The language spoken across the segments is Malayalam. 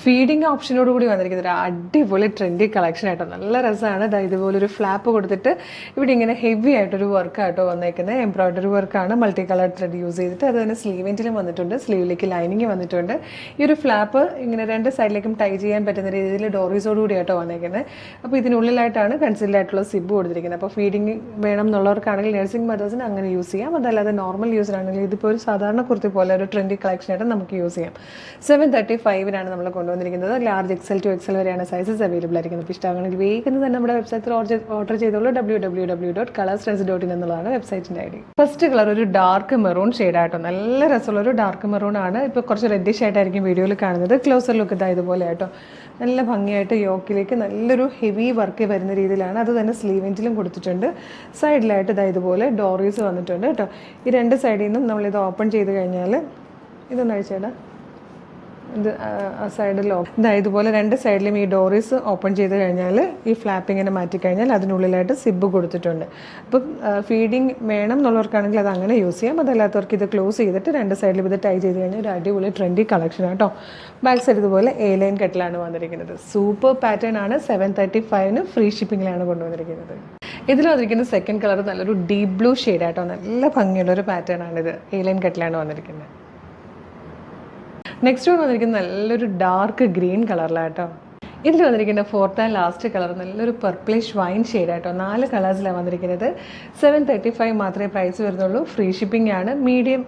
ഫീഡിങ് ഓപ്ഷനോടുകൂടി വന്നിരിക്കുന്നത് ഒരു അടിപൊളി ട്രെൻഡി കളക്ഷൻ ആയിട്ടോ. നല്ല രസമാണ്. ഇതുപോലൊരു ഫ്ലാപ്പ് കൊടുത്തിട്ട് ഇവിടെ ഇങ്ങനെ ഹെവി ആയിട്ടൊരു വർക്കായിട്ടോ വന്നേക്കുന്നത്. എംബ്രോയ്ഡറി വർക്കാണ്, മൾട്ടി കളർ ത്രെഡ് യൂസ് ചെയ്തിട്ട്. അത് തന്നെ സ്ലീവെൻറ്റിലും വന്നിട്ടുണ്ട്, സ്ലീവിലേക്ക് ലൈനിങ് വന്നിട്ടുണ്ട്. ഈ ഒരു ഫ്ലാപ്പ് ഇങ്ങനെ രണ്ട് സൈഡിലേക്കും ടൈ ചെയ്യാൻ പറ്റുന്ന രീതിയിൽ ഡോറീസോടുകൂടി ആയിട്ടോ വന്നേക്കുന്നത്. അപ്പോൾ ഇതിനുള്ളിലായിട്ടാണ് കൺസീൽഡ് ആയിട്ടുള്ള സിബ് കൊടുത്തിരിക്കുന്നത്. അപ്പോൾ ഫീഡിങ് വേണം എന്നുള്ളവർക്കാണെങ്കിൽ നഴ്സിംഗ് മദേഴ്സിന് അങ്ങനെ യൂസ് ചെയ്യാം. അതല്ലാതെ നോർമൽ യൂസറാണെങ്കിൽ ഇതിപ്പോൾ ഒരു സാധാരണ കുർത്തി പോലെ ഒരു ട്രെൻഡി കളക്ഷനായിട്ട് നമുക്ക് യൂസ് ചെയ്യാം. 735 നമ്മൾ കൊണ്ടുവന്നിരിക്കുന്നത്. ലാർജ് XL to XL വരെയാണ് സൈസസ് അവൈലബിൾ ആയിരിക്കുന്നത്. അപ്പോൾ ഇഷ്ടമാണെങ്കിൽ വേഗം തന്നെ നമ്മുടെ വെബ്സൈറ്റിൽ ഓർഡർ ചെയ്തോളൂ. www.colorstrends.in എന്നുള്ളതാണ് വെബ്സൈറ്റിൻ്റെ ID. ഫസ്റ്റ് കളർ ഒരു ഡാർക്ക് മെറൂൺ ഷെയ്ഡായിട്ടോ. നല്ല രസമുള്ള ഒരു ഡാർക്ക് മെറൂൺ ആണ്. ഇപ്പോൾ കുറച്ച് റെഡിഷ് ആയിട്ടായിരിക്കും വീഡിയോയിൽ കാണുന്നത്. ക്ലോസർ ലുക്ക് ഇതുപോലെ ആയിട്ടോ. നല്ല ഭംഗിയായിട്ട് യോക്കിലേക്ക് നല്ലൊരു ഹെവി വർക്ക് വരുന്ന രീതിയിലാണ്. അത് തന്നെ സ്ലീവെൻറ്റിലും കൊടുത്തിട്ടുണ്ട്. സൈഡിലായിട്ട് ഇതുപോലെ ഡോറീസ് വന്നിട്ടുണ്ട് കേട്ടോ. ഈ രണ്ട് സൈഡിൽ നിന്നും നമ്മളിത് ഓപ്പൺ ചെയ്ത് കഴിഞ്ഞാൽ ഇതൊന്ന് അഴിച്ചേടാ. ഇത് ആ സൈഡിലോ ഇതുപോലെ രണ്ട് സൈഡിലും ഈ ഡോറീസ് ഓപ്പൺ ചെയ്ത് കഴിഞ്ഞാൽ ഈ ഫ്ലാപ്പിങ്ങിനെ മാറ്റിക്കഴിഞ്ഞാൽ അതിനുള്ളിലായിട്ട് സിബ് കൊടുത്തിട്ടുണ്ട്. അപ്പം ഫീഡിങ് വേണം എന്നുള്ളവർക്കാണെങ്കിൽ അത് അങ്ങനെ യൂസ് ചെയ്യാം. അതല്ലാത്തവർക്ക് ഇത് ക്ലോസ് ചെയ്തിട്ട് രണ്ട് സൈഡിലും ഇത് ടൈ ചെയ്ത് കഴിഞ്ഞാൽ ഒരു അടിപൊളി ട്രെൻഡി കളക്ഷൻ കേട്ടോ. ബാക്ക് സൈഡ് ഇതുപോലെ A-ലൈൻ കട്ടിലാണ് വന്നിരിക്കുന്നത്. സൂപ്പർ പാറ്റേൺ ആണ്. 735 ഫ്രീ ഷിപ്പിങ്ങിലാണ് കൊണ്ടുവന്നിരിക്കുന്നത്. ഇതിൽ വന്നിരിക്കുന്ന സെക്കൻഡ് കളർ നല്ലൊരു ഡീപ് ബ്ലൂ ഷെയ്ഡായിട്ടോ. നല്ല ഭംഗിയുള്ളൊരു പാറ്റേൺ ആണിത്. A-ലൈൻ കട്ടിലാണ് വന്നിരിക്കുന്നത്. നെക്സ്റ്റ് വന്നിരിക്കുന്നത് നല്ലൊരു ഡാർക്ക് ഗ്രീൻ കളറിലാട്ടോ. ഇതിൽ വന്നിരിക്കുന്ന ഫോർത്ത് ആൻഡ് ലാസ്റ്റ് കളർ നല്ലൊരു പർപ്പിളിഷ് വൈൻ ഷെയ്ഡായിട്ടോ. 4 കളേഴ്സിലാണ് വന്നിരിക്കുന്നത്. 735 മാത്രമേ പ്രൈസ് വരുന്നുള്ളൂ. ഫ്രീ ഷിപ്പിംഗ് ആണ്. മീഡിയം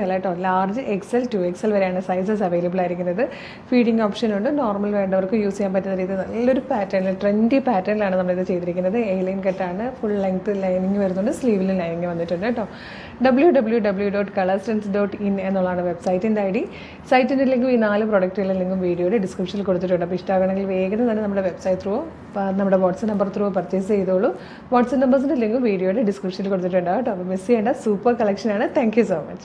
അല്ല കേട്ടോ, ലാർജ് XL to XL വരെയാണ് സൈസസ് അവൈലബിൾ ആയിരിക്കുന്നത്. ഫീഡിങ് ഓപ്ഷൻ ഉണ്ട്. നോർമൽ വേണ്ടവർക്ക് യൂസ് ചെയ്യാൻ പറ്റുന്ന രീതിയിൽ നല്ലൊരു പാറ്റേണിൽ ട്രെൻഡി പാറ്റേണിലാണ് നമ്മളിത് ചെയ്തിരിക്കുന്നത്. A-ലൈൻ കട്ടാണ്. ഫുൾ ലെങ്ത് ലൈനിങ് വരുന്നുണ്ട്. സ്ലീവിലും ലൈനിങ് വന്നിട്ടുണ്ട് കേട്ടോ. www.colorstrends.in എന്നുള്ളതാണ് വെബ്സൈറ്റിൻ്റെ ID. സൈറ്റിൻ്റെ ലിങ്കും ഈ 4 പ്രൊഡക്റ്റുകളുടെ ലിങ്കും വീഡിയോയുടെ ഡിസ്ക്രിപ്ഷനിൽ കൊടുത്തിട്ടുണ്ട്. അപ്പോൾ ഇഷ്ടമാണെങ്കിൽ വേഗം തന്നെ നമ്മുടെ വെബ്സൈറ്റ് ത്രൂ നമ്മുടെ വാട്സ്ആപ്പ് നമ്പർ ത്രൂ പർച്ചേസ് ചെയ്തോളൂ. വാട്സ്ആപ്പ് നമ്പേഴ്സിൻ്റെ ലിങ്ക് വീഡിയോയുടെ ഡിസ്ക്രിപ്ഷനിൽ കൊടുത്തിട്ടുണ്ട് കേട്ടോ. അപ്പോൾ മിസ് ചെയ്യേണ്ട സൂപ്പർ കളക്ഷനാണ്. Thank you so much.